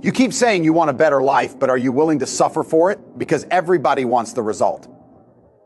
You keep saying you want a better life, but are you willing to suffer for it? Because everybody wants the result.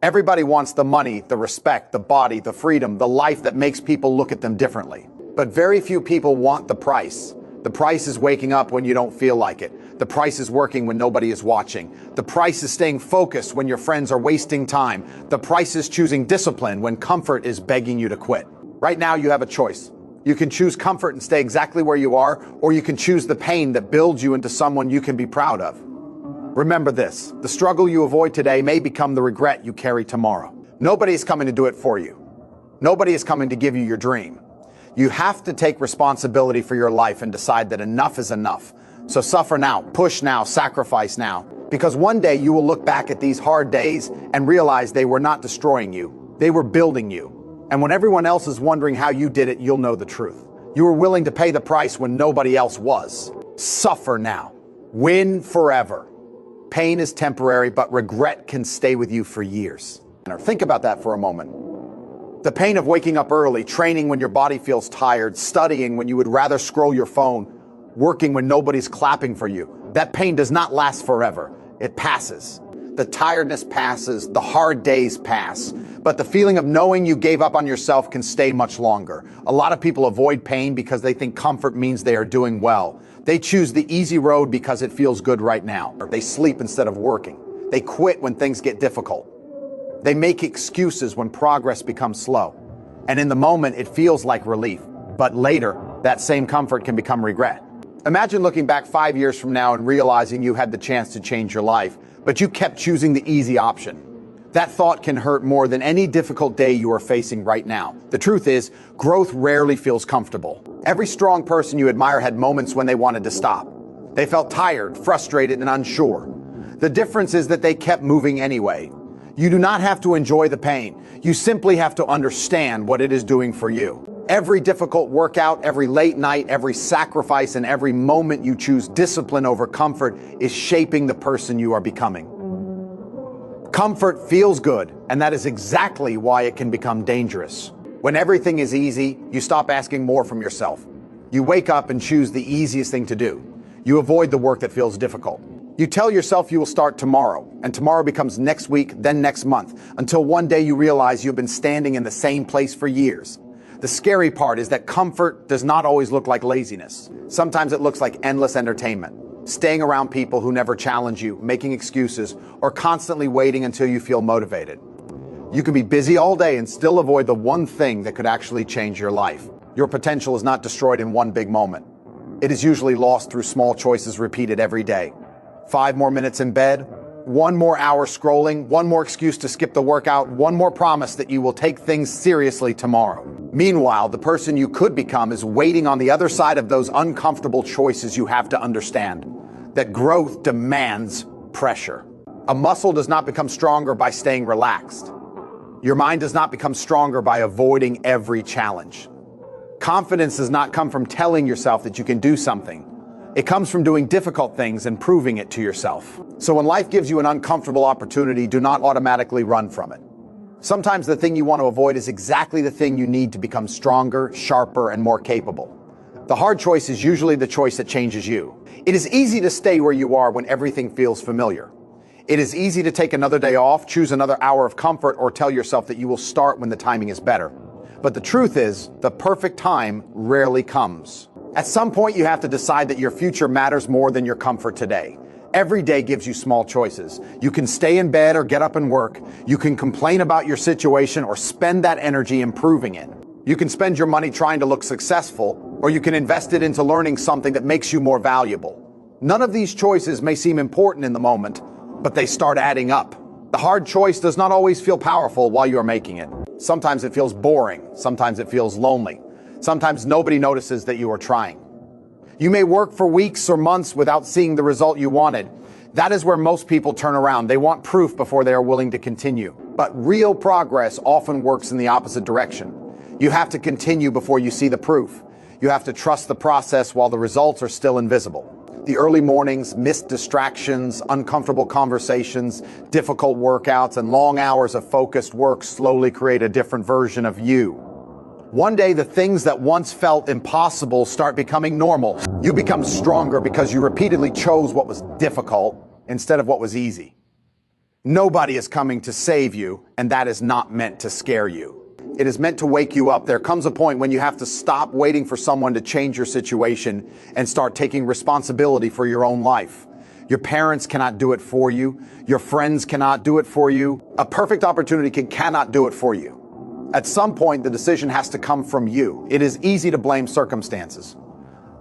Everybody wants the money, the respect, the body, the freedom, the life that makes people look at them differently. But very few people want the price. The price is waking up when you don't feel like it. The price is working when nobody is watching. The price is staying focused when your friends are wasting time. The price is choosing discipline when comfort is begging you to quit. Right now, you have a choice. You can choose comfort and stay exactly where you are, or you can choose the pain that builds you into someone you can be proud of. Remember this, the struggle you avoid today may become the regret you carry tomorrow. Nobody is coming to do it for you. Nobody is coming to give you your dream. You have to take responsibility for your life and decide that enough is enough. So suffer now, push now, sacrifice now, because one day you will look back at these hard days and realize they were not destroying you. They were building you. And when everyone else is wondering how you did it, you'll know the truth. You were willing to pay the price when nobody else was. Suffer now. Win forever. Pain is temporary, but regret can stay with you for years. Think about that for a moment. The pain of waking up early, training when your body feels tired, studying when you would rather scroll your phone, working when nobody's clapping for you. That pain does not last forever. It passes. The tiredness passes, the hard days pass, but the feeling of knowing you gave up on yourself can stay much longer. A lot of people avoid pain because they think comfort means they are doing well. They choose the easy road because it feels good right now. They sleep instead of working. They quit when things get difficult. They make excuses when progress becomes slow. And in the moment, it feels like relief. But later, that same comfort can become regret. Imagine looking back 5 years from now and realizing you had the chance to change your life, but you kept choosing the easy option. That thought can hurt more than any difficult day you are facing right now. The truth is, growth rarely feels comfortable. Every strong person you admire had moments when they wanted to stop. They felt tired, frustrated, and unsure. The difference is that they kept moving anyway. You do not have to enjoy the pain. You simply have to understand what it is doing for you. Every difficult workout, every late night, every sacrifice, and every moment you choose discipline over comfort is shaping the person you are becoming. Comfort feels good, and that is exactly why it can become dangerous. When everything is easy, you stop asking more from yourself. You wake up and choose the easiest thing to do. You avoid the work that feels difficult. You tell yourself you will start tomorrow, and tomorrow becomes next week, then next month, until one day you realize you've been standing in the same place for years. The scary part is that comfort does not always look like laziness. Sometimes it looks like endless entertainment. Staying around people who never challenge you, making excuses, or constantly waiting until you feel motivated. You can be busy all day and still avoid the one thing that could actually change your life. Your potential is not destroyed in one big moment. It is usually lost through small choices repeated every day. 5 more minutes in bed, 1 more hour scrolling, 1 more excuse to skip the workout, 1 more promise that you will take things seriously tomorrow. Meanwhile, the person you could become is waiting on the other side of those uncomfortable choices. You have to understand that growth demands pressure. A muscle does not become stronger by staying relaxed. Your mind does not become stronger by avoiding every challenge. Confidence does not come from telling yourself that you can do something. It comes from doing difficult things and proving it to yourself. So when life gives you an uncomfortable opportunity, do not automatically run from it. Sometimes the thing you want to avoid is exactly the thing you need to become stronger, sharper, and more capable. The hard choice is usually the choice that changes you. It is easy to stay where you are when everything feels familiar. It is easy to take another day off, choose another hour of comfort, or tell yourself that you will start when the timing is better. But the truth is, the perfect time rarely comes. At some point, you have to decide that your future matters more than your comfort today. Every day gives you small choices. You can stay in bed or get up and work. You can complain about your situation or spend that energy improving it. You can spend your money trying to look successful, or you can invest it into learning something that makes you more valuable. None of these choices may seem important in the moment, but they start adding up. The hard choice does not always feel powerful while you are making it. Sometimes it feels boring. Sometimes it feels lonely. Sometimes nobody notices that you are trying. You may work for weeks or months without seeing the result you wanted. That is where most people turn around. They want proof before they are willing to continue. But real progress often works in the opposite direction. You have to continue before you see the proof. You have to trust the process while the results are still invisible. The early mornings, missed distractions, uncomfortable conversations, difficult workouts, and long hours of focused work slowly create a different version of you. One day, the things that once felt impossible start becoming normal. You become stronger because you repeatedly chose what was difficult instead of what was easy. Nobody is coming to save you, and that is not meant to scare you. It is meant to wake you up. There comes a point when you have to stop waiting for someone to change your situation and start taking responsibility for your own life. Your parents cannot do it for you. Your friends cannot do it for you. A perfect opportunity cannot do it for you. At some point, the decision has to come from you. It is easy to blame circumstances.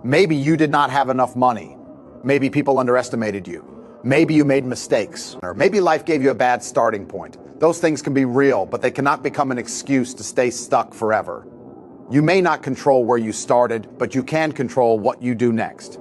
Maybe you did not have enough money. Maybe people underestimated you. Maybe you made mistakes. Or maybe life gave you a bad starting point. Those things can be real, but they cannot become an excuse to stay stuck forever. You may not control where you started, but you can control what you do next.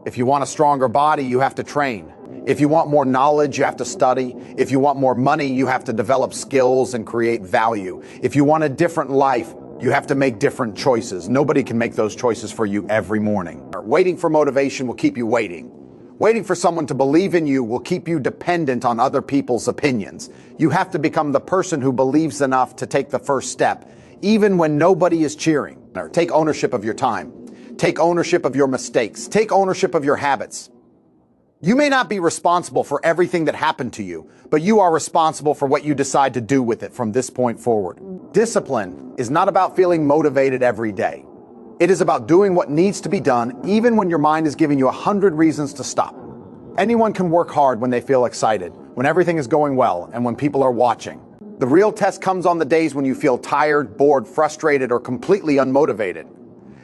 If you want a stronger body, you have to train. If you want more knowledge, you have to study. If you want more money, you have to develop skills and create value. If you want a different life, you have to make different choices. Nobody can make those choices for you every morning. Waiting for motivation will keep you waiting. Waiting for someone to believe in you will keep you dependent on other people's opinions. You have to become the person who believes enough to take the first step, even when nobody is cheering. Take ownership of your time. Take ownership of your mistakes. Take ownership of your habits. You may not be responsible for everything that happened to you, but you are responsible for what you decide to do with it from this point forward. Discipline is not about feeling motivated every day. It is about doing what needs to be done, even when your mind is giving you 100 reasons to stop. Anyone can work hard when they feel excited, when everything is going well, and when people are watching. The real test comes on the days when you feel tired, bored, frustrated, or completely unmotivated.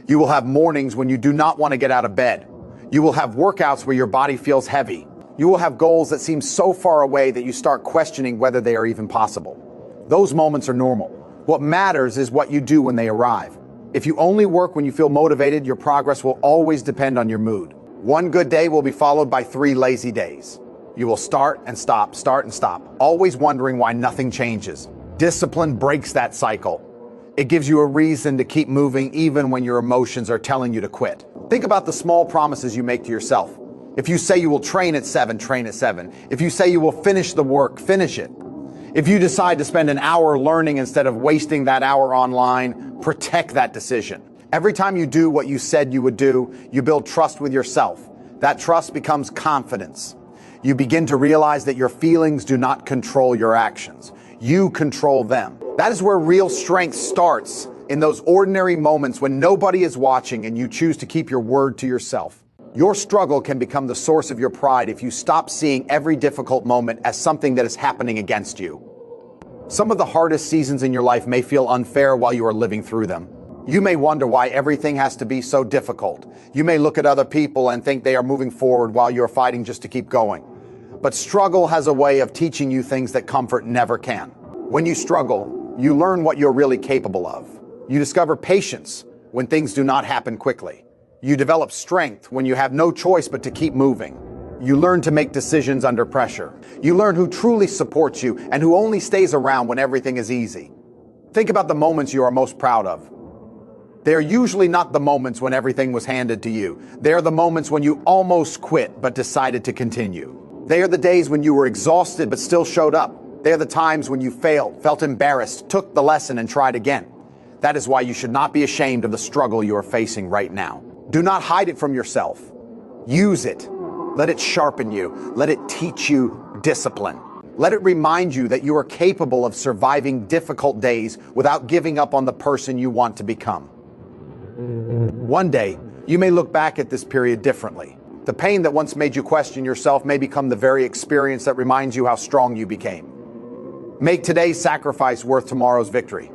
You will have mornings when you do not want to get out of bed. You will have workouts where your body feels heavy. You will have goals that seem so far away that you start questioning whether they are even possible. Those moments are normal. What matters is what you do when they arrive. If you only work when you feel motivated, your progress will always depend on your mood. One good day will be followed by 3 lazy days. You will start and stop, always wondering why nothing changes. Discipline breaks that cycle. It gives you a reason to keep moving even when your emotions are telling you to quit. Think about the small promises you make to yourself. If you say you will train at 7, train at 7. If you say you will finish the work, finish it. If you decide to spend an hour learning instead of wasting that hour online, protect that decision. Every time you do what you said you would do, you build trust with yourself. That trust becomes confidence. You begin to realize that your feelings do not control your actions. You control them. That is where real strength starts, in those ordinary moments when nobody is watching and you choose to keep your word to yourself. Your struggle can become the source of your pride if you stop seeing every difficult moment as something that is happening against you. Some of the hardest seasons in your life may feel unfair while you are living through them. You may wonder why everything has to be so difficult. You may look at other people and think they are moving forward while you're fighting just to keep going. But struggle has a way of teaching you things that comfort never can. When you struggle, you learn what you're really capable of. You discover patience when things do not happen quickly. You develop strength when you have no choice but to keep moving. You learn to make decisions under pressure. You learn who truly supports you and who only stays around when everything is easy. Think about the moments you are most proud of. They are usually not the moments when everything was handed to you. They are the moments when you almost quit but decided to continue. They are the days when you were exhausted but still showed up. They are the times when you failed, felt embarrassed, took the lesson and tried again. That is why you should not be ashamed of the struggle you are facing right now. Do not hide it from yourself. Use it. Let it sharpen you. Let it teach you discipline. Let it remind you that you are capable of surviving difficult days without giving up on the person you want to become. One day, you may look back at this period differently. The pain that once made you question yourself may become the very experience that reminds you how strong you became. Make today's sacrifice worth tomorrow's victory.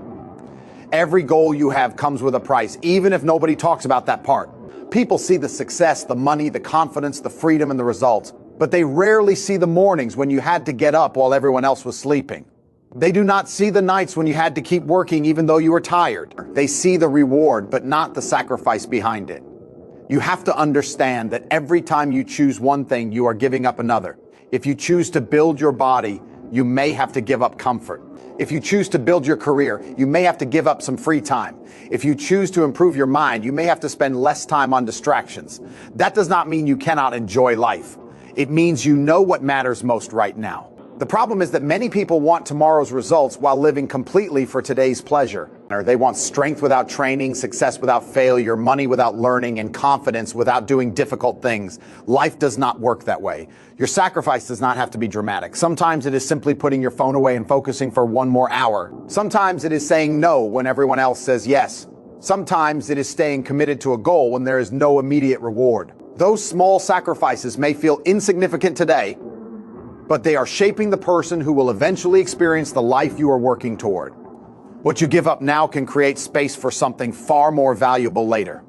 Every goal you have comes with a price, even if nobody talks about that part. People see the success, the money, the confidence, the freedom, and the results, but they rarely see the mornings when you had to get up while everyone else was sleeping. They do not see the nights when you had to keep working even though you were tired. They see the reward, but not the sacrifice behind it. You have to understand that every time you choose one thing, you are giving up another. If you choose to build your body, you may have to give up comfort. If you choose to build your career, you may have to give up some free time. If you choose to improve your mind, you may have to spend less time on distractions. That does not mean you cannot enjoy life. It means you know what matters most right now. The problem is that many people want tomorrow's results while living completely for today's pleasure. Or they want strength without training, success without failure, money without learning, and confidence without doing difficult things. Life does not work that way. Your sacrifice does not have to be dramatic. Sometimes it is simply putting your phone away and focusing for one more hour. Sometimes it is saying no when everyone else says yes. Sometimes it is staying committed to a goal when there is no immediate reward. Those small sacrifices may feel insignificant today, but they are shaping the person who will eventually experience the life you are working toward. What you give up now can create space for something far more valuable later.